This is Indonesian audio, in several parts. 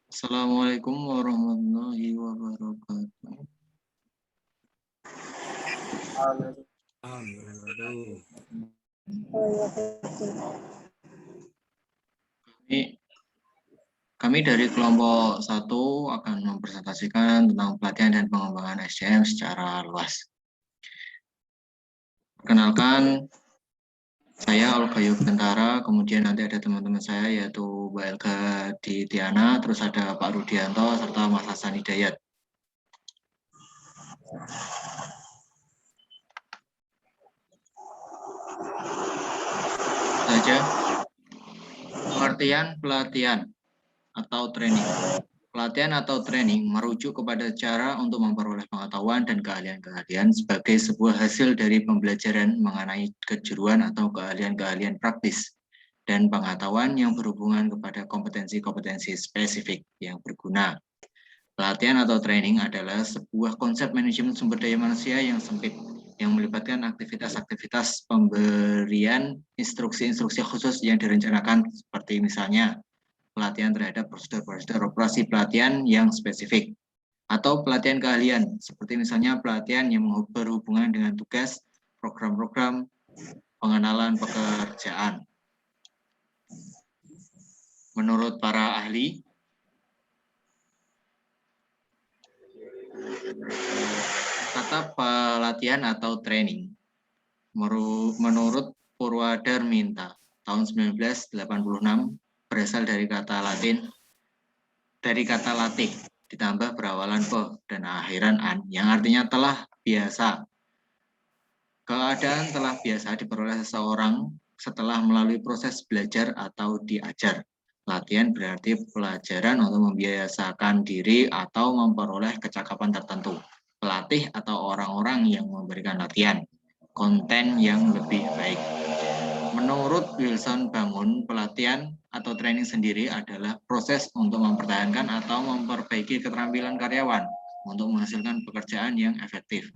Assalamualaikum warahmatullahi wabarakatuh. Kami, kami dari kelompok 1 akan mempresentasikan tentang pelatihan dan pengembangan SDM secara luas. Perkenalkan, saya Olga Bentara, kemudian nanti ada teman-teman saya yaitu Mbak Elga Diana, terus ada Pak Rudianto, serta Mas Hasan Hidayat. Saja, pengertian pelatihan atau training. Pelatihan atau training merujuk kepada cara untuk memperoleh pengetahuan dan keahlian-keahlian sebagai sebuah hasil dari pembelajaran mengenai kejuruan atau keahlian-keahlian praktis dan pengetahuan yang berhubungan kepada kompetensi-kompetensi spesifik yang berguna. Pelatihan atau training adalah sebuah konsep manajemen sumber daya manusia yang sempit, yang melibatkan aktivitas-aktivitas pemberian instruksi-instruksi khusus yang direncanakan seperti misalnya pelatihan terhadap prosedur-prosedur operasi pelatihan yang spesifik, atau pelatihan keahlian, seperti misalnya pelatihan yang berhubungan dengan tugas, program-program, pengenalan pekerjaan. Menurut para ahli, kata pelatihan atau training, menurut Purwadarminta tahun 1986 berasal dari kata latih ditambah berawalan po dan akhiran an yang artinya telah biasa. Keadaan telah biasa diperoleh seseorang setelah melalui proses belajar atau diajar. Latihan berarti pelajaran untuk membiasakan diri atau memperoleh kecakapan tertentu. Pelatih atau orang-orang yang memberikan latihan, konten yang lebih baik. Menurut Wilson Bangun, pelatihan atau training sendiri adalah proses untuk mempertahankan atau memperbaiki keterampilan karyawan untuk menghasilkan pekerjaan yang efektif.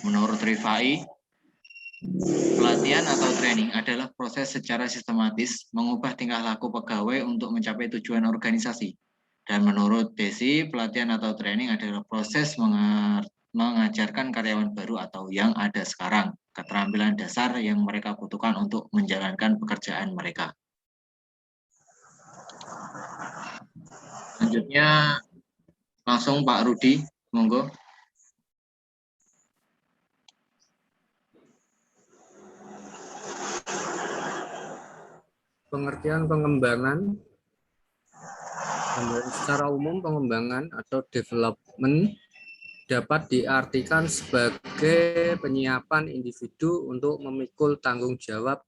Menurut Rifai, pelatihan atau training adalah proses secara sistematis mengubah tingkah laku pegawai untuk mencapai tujuan organisasi. Dan menurut Desi, pelatihan atau training adalah proses mengajarkan karyawan baru atau yang ada sekarang keterampilan dasar yang mereka butuhkan untuk menjalankan pekerjaan mereka. Selanjutnya langsung Pak Rudi, monggo. Pengertian pengembangan. Secara umum, pengembangan atau development dapat diartikan sebagai penyiapan individu untuk memikul tanggung jawab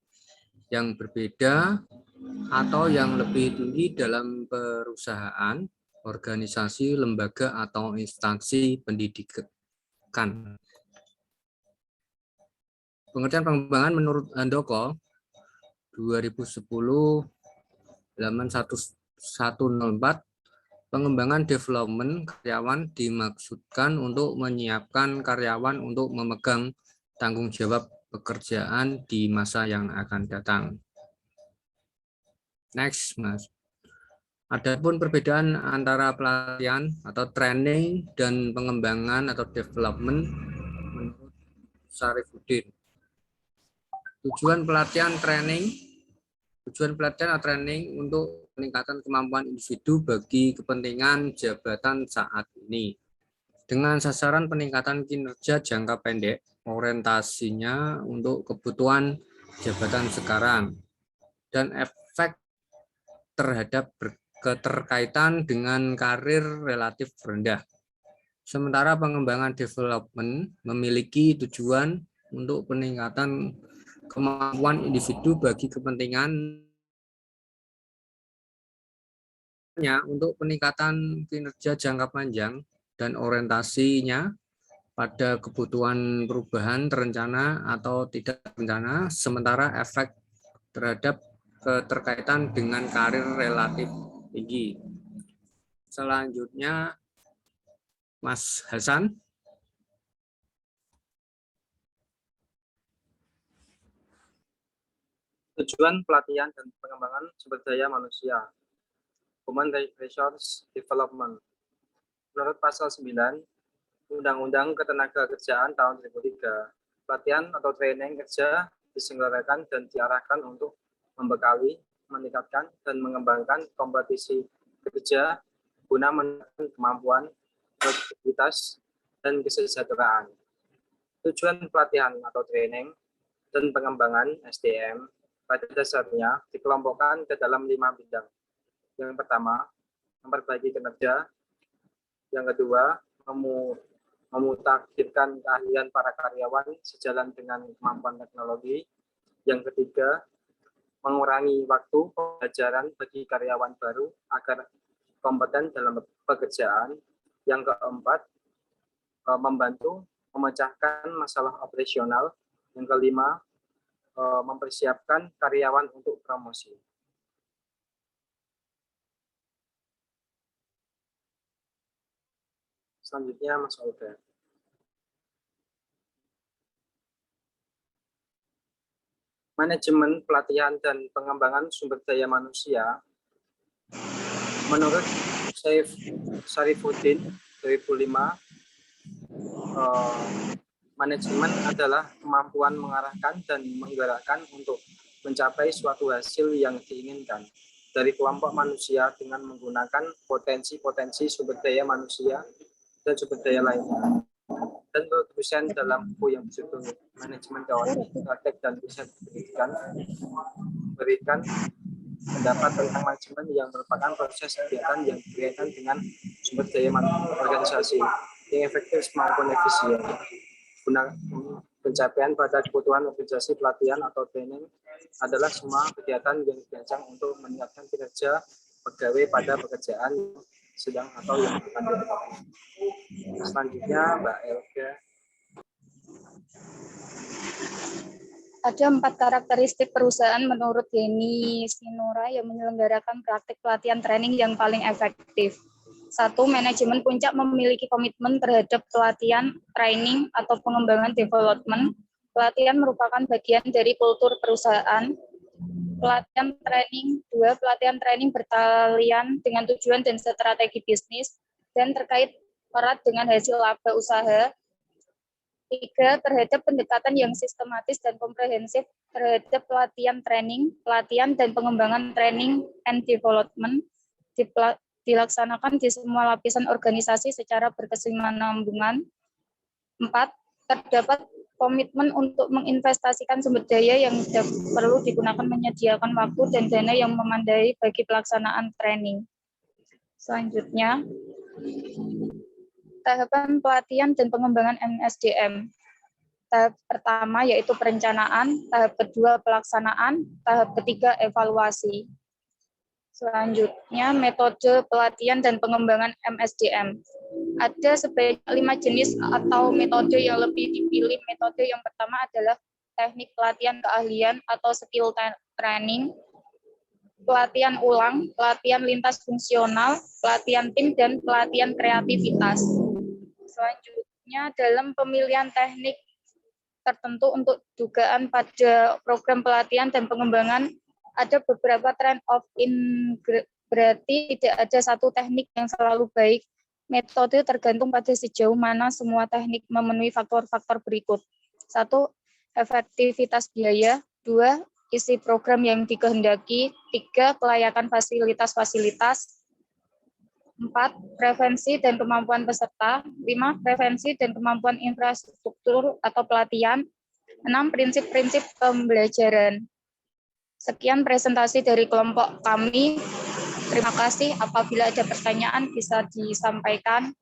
yang berbeda atau yang lebih tinggi dalam perusahaan, organisasi, lembaga, atau instansi pendidikan. Pengertian pengembangan menurut Handoko 2010 halaman 104, pengembangan development karyawan dimaksudkan untuk menyiapkan karyawan untuk memegang tanggung jawab pekerjaan di masa yang akan datang. Next, Mas. Adapun perbedaan antara pelatihan atau training dan pengembangan atau development menurut Syarifuddin. Tujuan pelatihan atau training untuk peningkatan kemampuan individu bagi kepentingan jabatan saat ini. Dengan sasaran peningkatan kinerja jangka pendek, orientasinya untuk kebutuhan jabatan sekarang, dan efek terhadap keterkaitan dengan karir relatif rendah. Sementara pengembangan development memiliki tujuan untuk peningkatan kemampuan individu bagi kepentingan untuk peningkatan kinerja jangka panjang dan orientasinya pada kebutuhan perubahan terencana atau tidak terencana, sementara efek terhadap keterkaitan dengan karir relatif tinggi. Selanjutnya, Mas Hasan. Tujuan pelatihan dan pengembangan sumber daya manusia. Human Resource Development. Menurut pasal 9 Undang-Undang Ketenagakerjaan tahun 2003, pelatihan atau training kerja diselenggarakan dan diarahkan untuk membekali, meningkatkan, dan mengembangkan kompetisi kerja guna meningkatkan kemampuan, produktivitas, dan kesejahteraan. Tujuan pelatihan atau training dan pengembangan SDM pada dasarnya dikelompokkan ke dalam 5 bidang. Yang pertama, memperbaiki kinerja. Yang kedua, memutakhirkan keahlian para karyawan sejalan dengan kemampuan teknologi. Yang ketiga, mengurangi waktu pembelajaran bagi karyawan baru agar kompeten dalam pekerjaan. Yang keempat, membantu memecahkan masalah operasional. Yang kelima, mempersiapkan karyawan untuk promosi. Selanjutnya, Mas Olga. Manajemen pelatihan dan pengembangan sumber daya manusia. Menurut Syekh Syarifuddin 2005, manajemen adalah kemampuan mengarahkan dan menggerakkan untuk mencapai suatu hasil yang diinginkan dari kelompok manusia dengan menggunakan potensi-potensi sumber daya manusia dan sumber daya lainnya. Dan dosen dalam buku yang berjudul Manajemen Teori, Praktek dan Riset Pendidikan memberikan pendapat tentang manajemen yang merupakan proses kegiatan yang berkaitan dengan sumber daya organisasi yang efektif maupun efisien. Guna pencapaian pada kebutuhan organisasi pelatihan atau training adalah semua kegiatan yang dirancang untuk meningkatkan kinerja pegawai pada pekerjaan sedang atau yang akan dilakukan. Selanjutnya, Mbak Elga. Ada 4 karakteristik perusahaan menurut Yeni Sinora yang menyelenggarakan praktik pelatihan training yang paling efektif. 1. Manajemen puncak memiliki komitmen terhadap pelatihan, training, atau pengembangan development. Pelatihan merupakan bagian dari kultur perusahaan. Pelatihan training. 2. Pelatihan training bertalian dengan tujuan dan strategi bisnis dan terkait erat dengan hasil laba usaha. 3. Terhadap pendekatan yang sistematis dan komprehensif terhadap pelatihan training, pelatihan dan pengembangan training and development dilaksanakan di semua lapisan organisasi secara berkesinambungan. 4. Terdapat komitmen untuk menginvestasikan sumber daya yang perlu digunakan menyediakan waktu dan dana yang memadai bagi pelaksanaan training. Selanjutnya, tahapan pelatihan dan pengembangan MSDM. Tahap pertama yaitu perencanaan, tahap kedua pelaksanaan, tahap ketiga evaluasi. Selanjutnya, metode pelatihan dan pengembangan MSDM. Ada sebanyak 5 jenis atau metode yang lebih dipilih. Metode yang pertama adalah teknik pelatihan keahlian atau skill training, pelatihan ulang, pelatihan lintas fungsional, pelatihan tim, dan pelatihan kreativitas. Selanjutnya, dalam pemilihan teknik tertentu untuk dugaan pada program pelatihan dan pengembangan, ada beberapa trend of berarti tidak ada satu teknik yang selalu baik. Metode tergantung pada sejauh mana semua teknik memenuhi faktor-faktor berikut. 1. Efektivitas biaya. 2. Isi program yang dikehendaki. 3. Kelayakan fasilitas-fasilitas. 4. Prevensi dan kemampuan peserta. 5. Prevensi dan kemampuan infrastruktur atau pelatihan. 6. Prinsip-prinsip pembelajaran. Sekian presentasi dari kelompok kami. Terima kasih. Apabila ada pertanyaan bisa disampaikan.